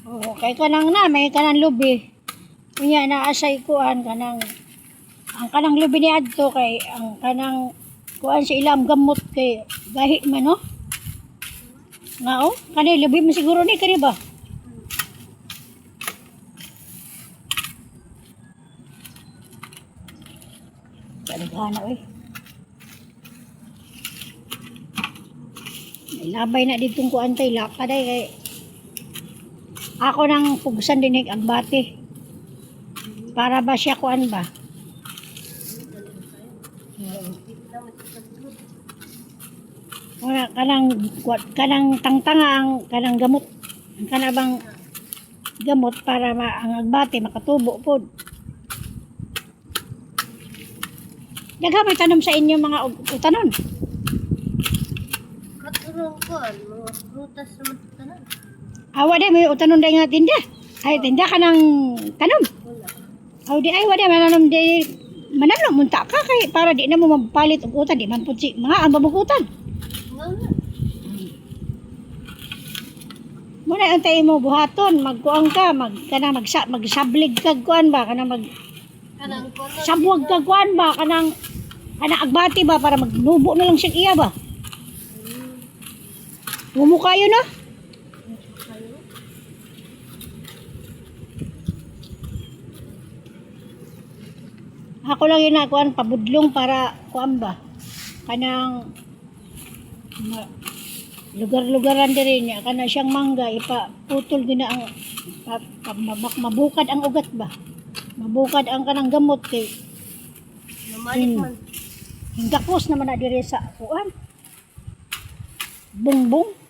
Oo, kay kanang na, may kanang lubi. Kunya naasay kuan kanang ang kanang lubi ni adto kay ang kanang kuan sa ilang gamot kay gahi man no. Nga oh, kani lubi mo siguro ni kani ba? Kadaghan oy. Ilabay na ditong kuan tay lakaday kay ako nang pugsan dinig ang bati. Para ba siya kuan ba? Wala kanang tangtanga ang kanang gamot. Ang kanabang gamot para ang agbati makatubo pod. Daghang may tanom sa inyo mga utanon. Katurong ko, mga prutas naman tanan. Awa day may utanon day nga tinda. Ay tinda ka ng tanom. Wala. Aw di ay wala mananom day mananom munta ka kay para di na mo mapalit og utan di man pud si mga ang babugutan. Wala. Muna antay mo buhaton magkuang ka magsablig kag kuan ba kanang Kanang ko na. sabwag kag kuan ba kanang agbati ba para magnubo na lang siya iya ba. Mumu kayo no? Ako lang yun na kuan pabudlong para kuan ba kanang lugar-lugaran diri niya kana siyang mangga ipaputol gina ang mabukad ang ugat ba. Mabukad ang kanang gamot kay Namalik man. hingakos naman na diri sa kuan. Bungbong.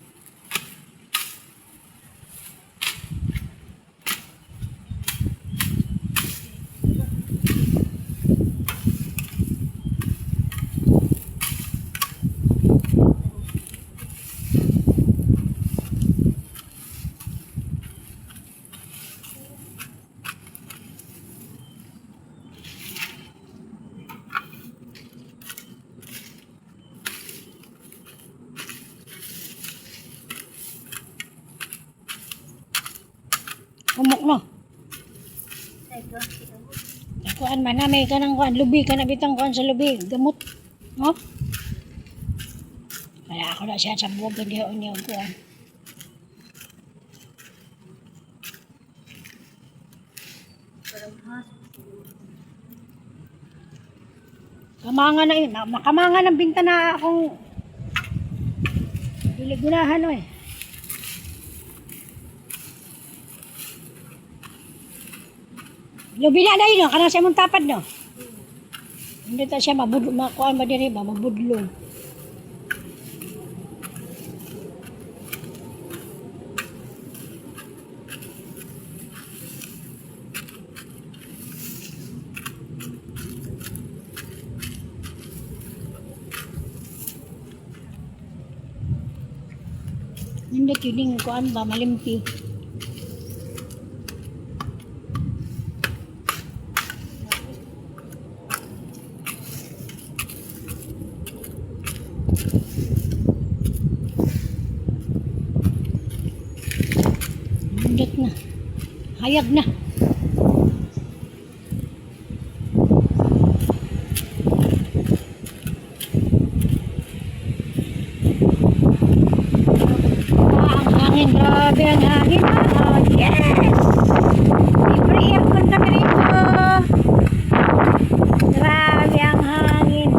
Humok no. Kuan man na may kanang kuan lubi kana bitang kuan sa lubi gamot. No? Kaya ako na siya sa buwag niya og kuan. Kamangan na yun. Makamangan ang binta na akong diligunahan no eh. Lubi na dahil no, kanang siya mong tapad no. Hindi ta siya makuhaan ba din ba, mabudlong. Hindi yun kuhaan ba, malimpi. Mundat na. Hayag na. Ang hangin. Grabe ang hangin. Oh, yes! Libre aircon kami rito. Grabe ang hangin.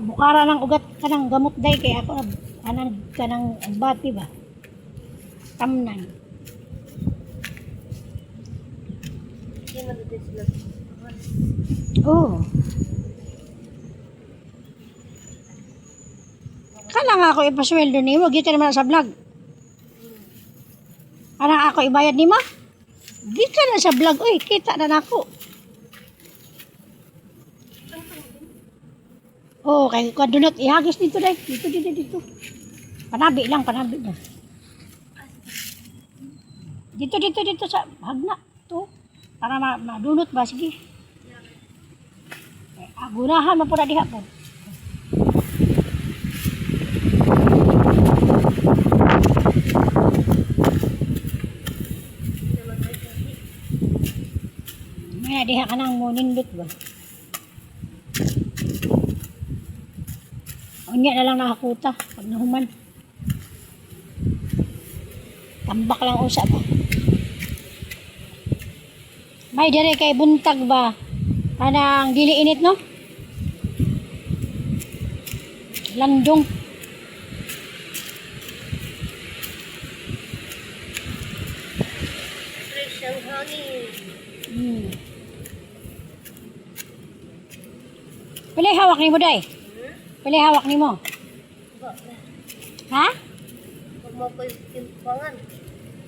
Bukara ng ugat ka ng gamot day kaya ako kanang bati ba tamnan. Hindi man dito sila. Oh kana nga ako ipasweldo ni mo gito naman sa vlog kana ako ibayad ni mo gito na sa vlog oy kita na nako. Oh, kay kadunot ihagis dito dai. Dito. Panabi lang na. Dito sa hagna to para madunot ba sige. Gunahan man po na diha po. May diha ka nang munindot ba? Unya na lang nakakuta pag nahuman. Tambak lang usa ba? May dire kay buntag ba? Kanang dili init no? Landong. Fresh ang hangin. Pilay hawak nimo day. Pilay hawak nimo. Ba, Ha? pag mo ko timpangan.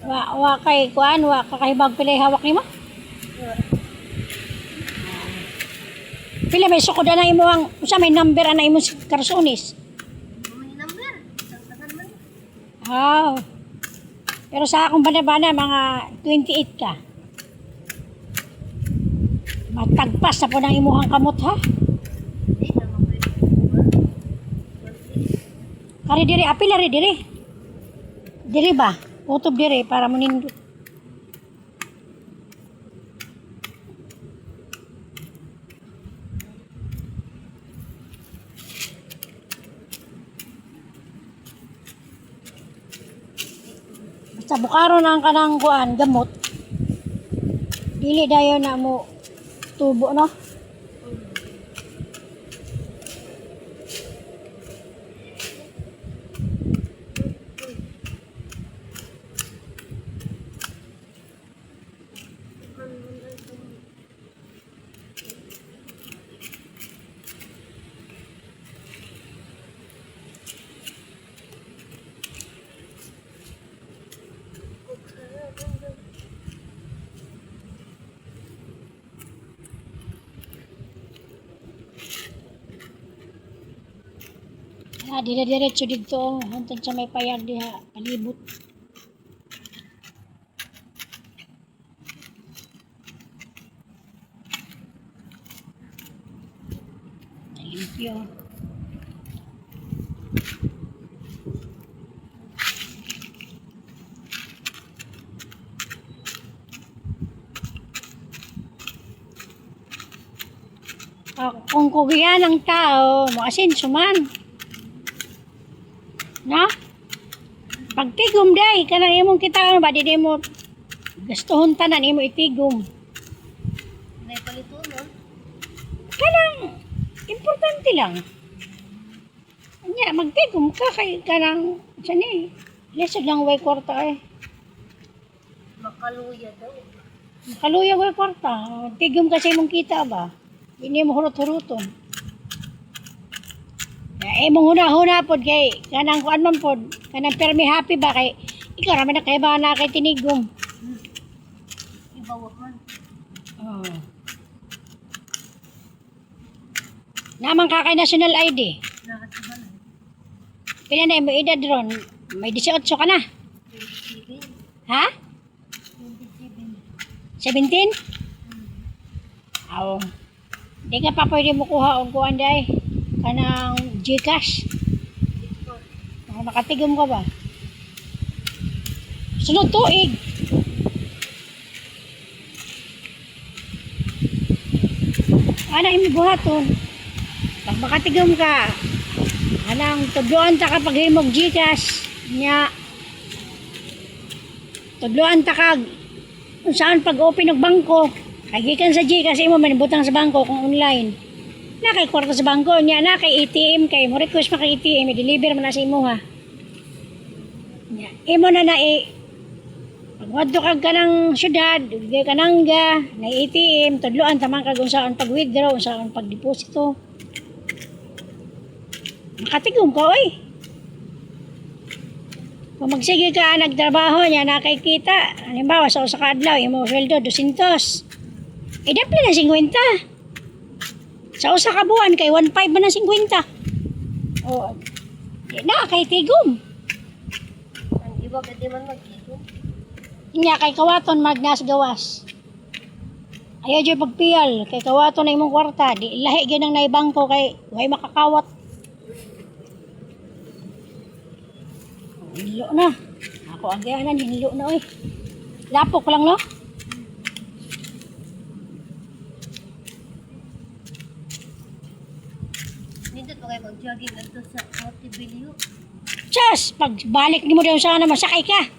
Wa kay kuan, wa ka kay bag pilay hawak nimo. Pila may sukod na imo ang usa may number ana imo karsonis. May number. Tangtangan man. Ah. Pero sa akong bana-bana mga 28 ka. Matagpas na po ng imuhang kamot ha. Hindi naman ko ito. Kari diri apil ari diri. Diri ba? Utob diri para munindot. Basta bukaron ang kanang kuan gamot. Dili dayon na mo tubo no. Dire-diretso dito hangtod sa may payag diha palibot. Thank you. Kung kugian ang tao, maasenso man. Na? Pagtigom day, kanang imong kita ba di mo gastuhon tanan imo itigom. May palito no? Kanang importante lang. Anya magtigom ka kay kanang sani. Lesod lang way kwarta eh. Makaluya daw. Makaluya way kwarta. Tigom kasi imong kita ba. Hindi mo hurot-huruton. Imong huna-huna pod kay kanang kuan man pod kanang permi happy ba kay ikaw ra man na kay ba na kay tinigom. Ibawak man. Oh. Naman ka kay national ID. Nakasiban. Pila na mo edad ron? May 18 ka na. 27. Ha? 27. 17? Aw. Di ka pa pwede mo kuha og kuan day. Kanang Gcash. Nakatigom ka ba? Sunod tuig. Ana imi buhaton. Pag makatigom ka, anang tudloan ta ka paghimog Gcash nya. Tudloan ta kag kung saan pag-open og bangko. Kay gikan sa Gcash imo manibutang sa bangko kung online. Na kay kwarta sa bangko nya na kay ATM kay mo request pa kay ATM i-deliver man na sa imo ha. Nya imo na pagwadto kag kanang syudad, ugay kanangga, na ATM tudloan taman kag unsaon pag-withdraw, unsaon pag-deposito. Makatigom ka oy. Kung magsige ka nagtrabaho nya na kay kita, halimbawa sa usa ka adlaw imo sweldo 200. Idapli na 50. Sa usa ka buwan kay 1.5 man na 50. Oh. Di na kay tigom. Ang iba pwede man mag-igom. Nya kay kawaton magnas gawas. Ayaw dyan pagpiyal. Kay kawato na imong kwarta. Di lahi gyud ang naibangko kay way makakawat. Hinlo na. Ako ang gayanan, hinlo na oy. Lapok lang no? Nindot mo kayo mag-jogging dito sa Montebello. Chas! Pagbalik ni mo daw sana masakay ka.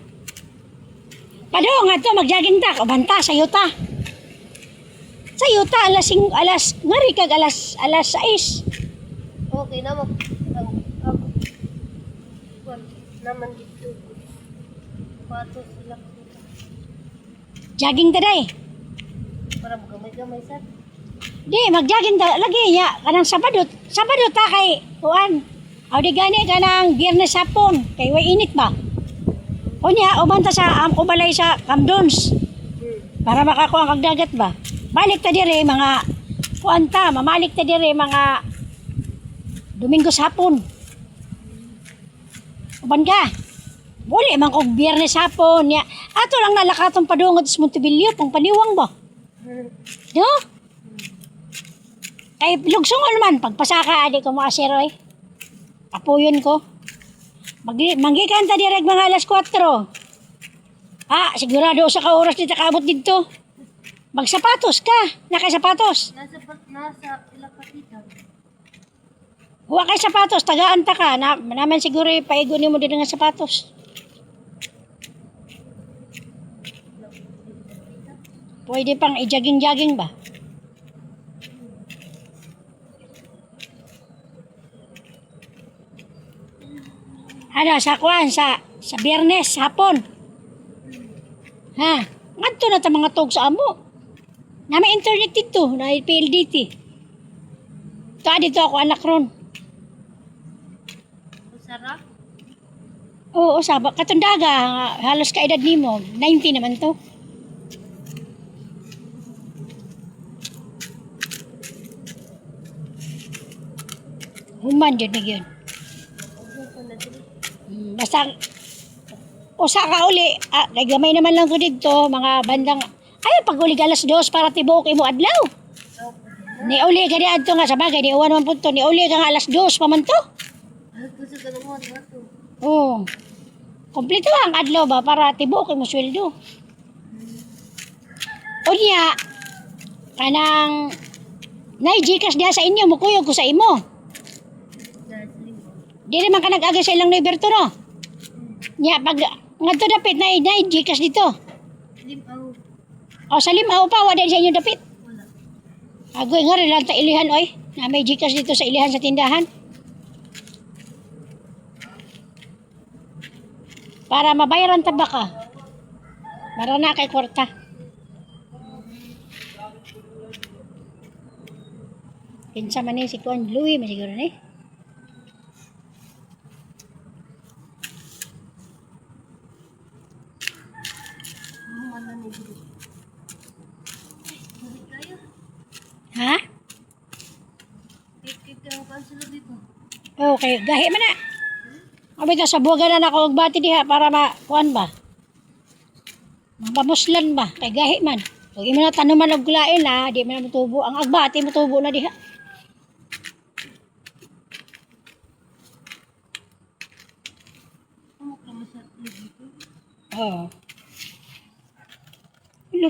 Pado nga to, magjaging ta. Kabanta, sa yuta. Sa yuta, ngari kag alas 6. Okay na mag... Ang... Kwan, naman dito. Pato sila dito. Jogging ta day. Para magamay-gamay sa... Di, magjaging ta. Lagi niya, kanang Sabado. Sabado ta kay, kuan. Aw di gani kanang Biyernes hapon. Kay way init ba? O niya, umanta sa ubalay sa Camdons. Para makakuha kag dagat ba? Balik ta dire mga kuan ta, mamalik ta dire mga Domingo sa hapon. Uban ka. Buli man kog Biyernes hapon niya. Ato lang nalakatong padungod sa Montebello pang paniwang ba? Do? Kay lugsongon man pagpasaka adi ko mo aseroy. Apuyon ko. Manggikan ta direk mga alas 4. Sigurado sa ka oras dito kaabot dito. Magsapatos ka. Nakasapatos. Nasa ilapatita. Huwag kay sapatos. Tagaan ta ka. Naman siguro paigonin mo din ng sapatos. Pwede pang i-jogging-jogging ba? Sa kuan sa Biyernes hapon. Ngadto na ta mga tog sa amo. Na may internet dito, na PLDT. Dito ako anak ron. Sarap. Oo, sabak katundaga, halos kaedad nimo, 90 naman to. Human jud ni gyud. Basta usa ka uli, gamay naman lang ko dito, mga bandang pag uli alas 2 para tibuok imo adlaw. Ni uli gani adto nga sa bagay ni uwan man punto ni uli ka nga alas 2 pa man to. Gusto ka naman ato. Oo. Kompleto ang adlaw ba para tibuok imo sweldo. Unya kanang Gcash diha sa inyo mukuyog ko sa imo. Dili man ka nag-aga sa ilang Noyberto no. Nya pag ngadto dapit na Gcash dito. Limaw. O sa Limaw pa wala sa inyo dapit. Wala. Agoy nga rin lang ta ilihan oy. Na may Gcash dito sa ilihan sa tindahan. Para mabayaran ta ba ka? Para na kay kwarta. Kinsa man ni si Kuan Louie masiguro ni. Ha? Okay, gahi man na. Abi ta sa buwagan na ako magbati diha para kuan ba? Mapamuslan ba? Kay gahi man. Huwag mo na tanuman og gulain ha, di man mutubo. Ang agbati mutubo na diha. Oo. Hello.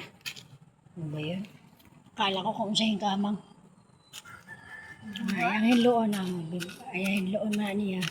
Ano ba yan? Kala ko kung sa'yo kamang. Ay, ang hiloon na niya.